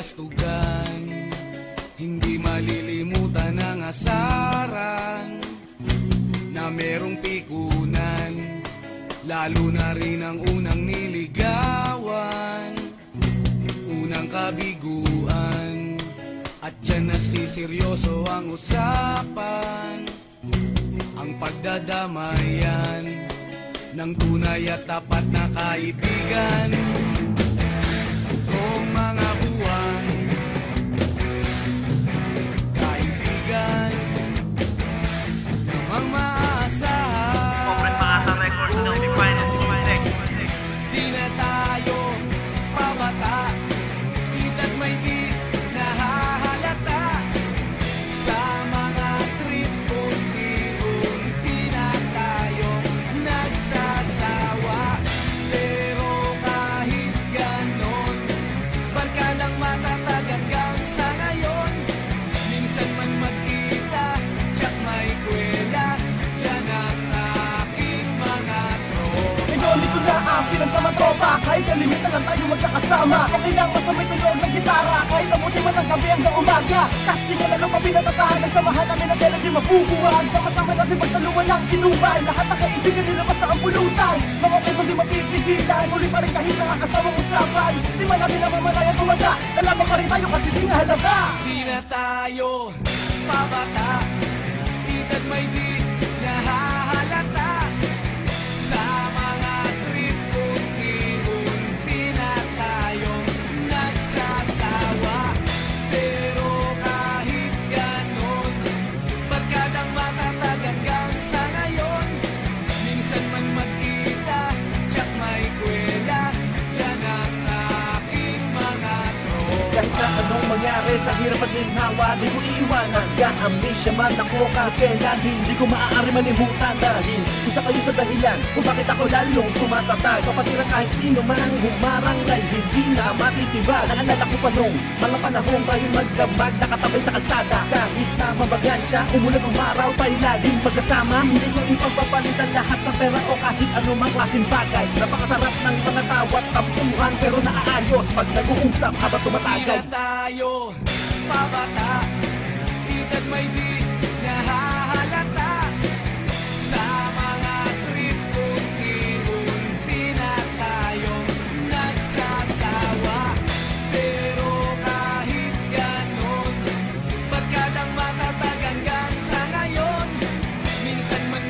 kabastugan, hindi malilimutan ang asaran na merong pikunan, lalo na rin ang unang niligawan, unang kabiguan. At dyan nasiseryoso ang usapan, ang pagdadamayan ng tunay at tapat na kaibigan. Kung mga buwan, kaibigan namang maasahan. Open Maasa Records ng The Finest Music. Di na tayo pabata, edad may di nahahalata. Sa mga trip unti-unti na tayong nagsasawa. Pero kahit ganon, barkadang matatag hanggang sa ngayon. Minsan man magkita, tsak may kwela, yan ang aking mga tropa. Ngayon ito na ang pinagsama tropa, kahit kalimitan lang tayo magkakasama. Okay lang masamay tunog ng gitara, kahit abuti man ang gabi hanggang umaga. Kasi nga lalo pa pinatatahan, samahan namin ang kailan di mabubuhan. Sama-sama natin magsaluan ng inuman, lahat ng kaibigan nilabas na ang pulutan. Mga kwento di mapipigilan, muli pa rin kahit nakakasamang usapan. Di man namin namamalaya tumaga, nalaman pa rin tayo kasi di nga halata. Di na tayo pabata, edad may di nahahalata. Sa mga trip unti-unti na tayong nagsasawa. Pero kahit ganon, barkadang matatag hanggang sa ngayon. Minsan man magkita, tsak may kwela, yan ang aking mga tropa. Kahit na anong mangyari sa hirap at ginhawa, di ko iiwanan. Ka-ambisya man ako kahit kailan, hindi ko maaari malimutan. Dahil isa kayo sa dahilan kung bakit ako lalong tumatatag. Papatira kahit sino man ang humarang ay hindi na matitibag. Naalala ko pa nung mga panahong tayo magdamag, nakatabay sa kalsada. Kahit na mabagan siya, umulan umaraw, tayo laging magkasama. Hindi ko ipagpapalitan lahat sa pera o kahit anumang klaseng bagay. Napakasarap ng mga tawat tampuhan, pero naaayos pag nag-uusap habang Di tumatagay. na tayo pabata, edad may di nahahalata. Sa mga trip unti-unti na tayong nagsasawa. Pero kahit ganon, barkadang matatag hanggang sa ngayon. Minsan man